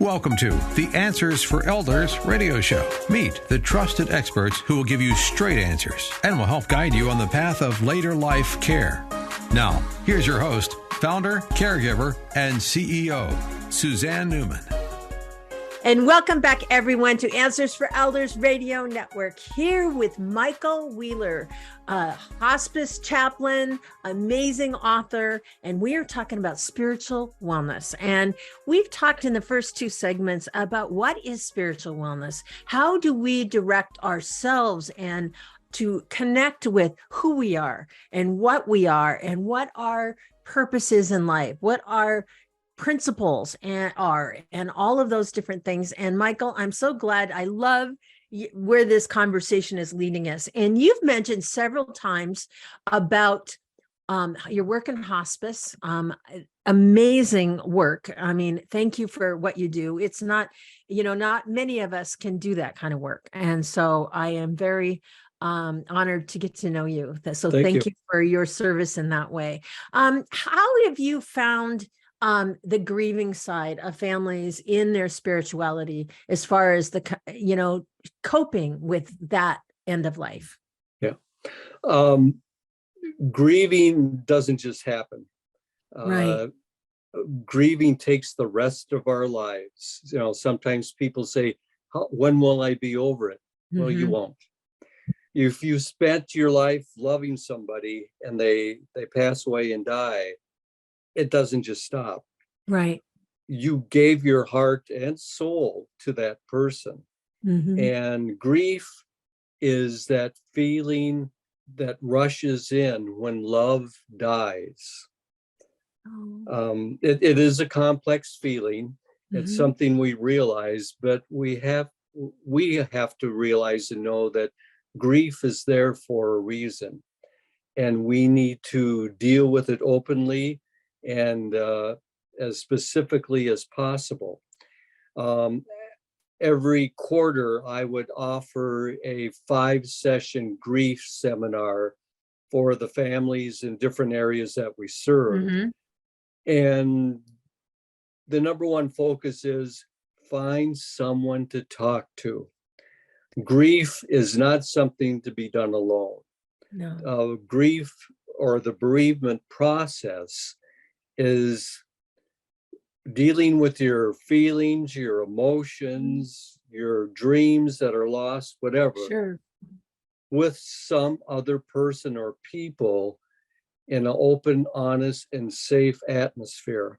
Welcome to the Answers for Elders radio show. Meet the trusted experts who will give you straight answers and will help guide you on the path of later life care. Now, here's your host, founder, caregiver, and CEO, Suzanne Newman. And welcome back, everyone, to Answers for Elders Radio Network, here with Michael Wheeler, a hospice chaplain, amazing author, and we are talking about spiritual wellness. And we've talked in the first two segments about what is spiritual wellness. How do we direct ourselves and to connect with who we are and what our purpose is in life, what our principles and all of those different things. And Michael, I'm so glad. I love where this conversation is leading us. And you've mentioned several times about your work in hospice. Amazing work. I mean, thank you for what you do. It's not many of us can do that kind of work. And so I am very honored to get to know you. So thank you for your service in that way. How have you found the grieving side of families in their spirituality as far as the, coping with that end of life? Yeah. Grieving doesn't just happen. Right. Grieving takes the rest of our lives. Sometimes people say, when will I be over it? Well, you won't. If you spent your life loving somebody and they pass away and die, it doesn't just stop. Right. You gave your heart and soul to that person. And grief is that feeling that rushes in when love dies. It is a complex feeling. It's something we realize, but we have to realize and know that grief is there for a reason. And we need to deal with it openly and as specifically as possible. Every quarter, I would offer a 5-session grief seminar for the families in different areas that we serve. And the number one focus is find someone to talk to. Grief is not something to be done alone. No. Grief or the bereavement process is dealing with your feelings, your emotions, your dreams that are lost, whatever, with some other person or people in an open, honest, and safe atmosphere.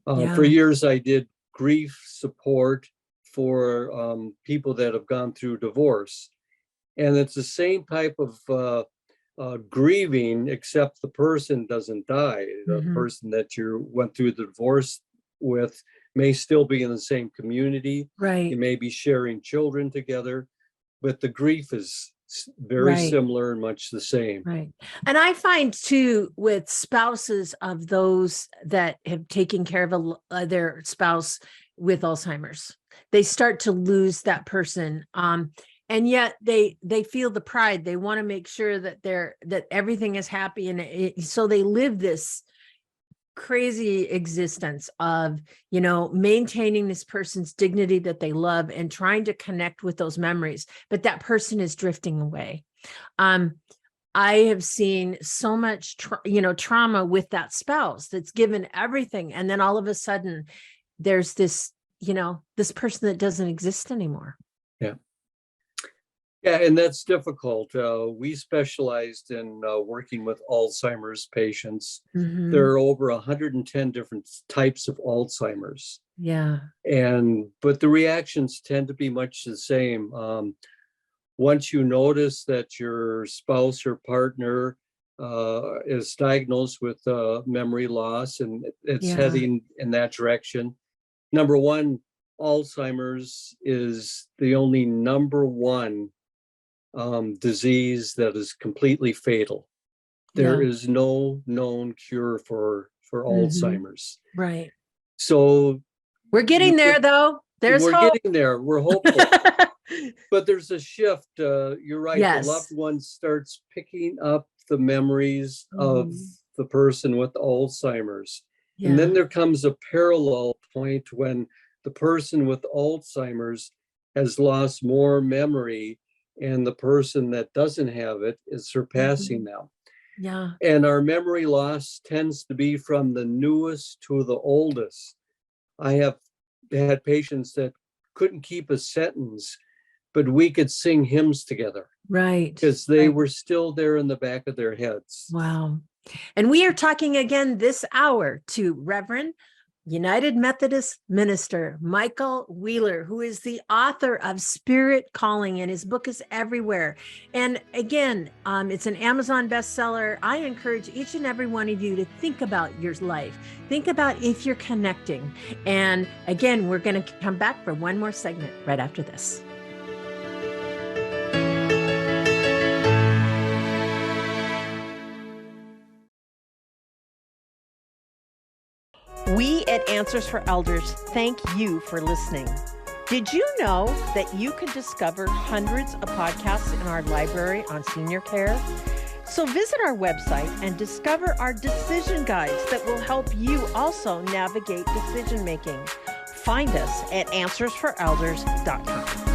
For years, I did grief support for people that have gone through divorce. And it's the same type of grieving, except the person doesn't die. The person that you went through the divorce with may still be in the same community. Right. You may be sharing children together, but the grief is very similar and much the same. Right. And I find too, with spouses of those that have taken care of their spouse with Alzheimer's, they start to lose that person. And yet they feel the pride. They want to make sure that that everything is happy. And so they live this crazy existence of, maintaining this person's dignity that they love and trying to connect with those memories. But that person is drifting away. I have seen so much, trauma with that spouse that's given everything. And then all of a sudden there's this, this person that doesn't exist anymore. Yeah. Yeah, and that's difficult. We specialized in working with Alzheimer's patients. There are over 110 different types of Alzheimer's. Yeah. But the reactions tend to be much the same. Once you notice that your spouse or partner is diagnosed with memory loss and it's heading in that direction, number one, Alzheimer's is the only number one disease that is completely fatal. There is no known cure for Alzheimer's. Right. So we're getting there, though. We're getting there. We're hopeful. But there's a shift. You're right. Yes. The loved one starts picking up the memories of the person with Alzheimer's. Yeah. And then there comes a parallel point when the person with Alzheimer's has lost more memory, and the person that doesn't have it is surpassing them. Yeah. And our memory loss tends to be from the newest to the oldest. I have had patients that couldn't keep a sentence, but we could sing hymns together. Right. Because they were still there in the back of their heads. Wow. And we are talking again this hour to Reverend United Methodist Minister Michael Wheeler, who is the author of Spirit Calling, and his book is everywhere. And again, it's an Amazon bestseller. I encourage each and every one of you to think about your life. Think about if you're connecting. And again, we're going to come back for one more segment right after this. We at Answers for Elders thank you for listening. Did you know that you can discover hundreds of podcasts in our library on senior care? So visit our website and discover our decision guides that will help you also navigate decision making. Find us at answersforelders.com.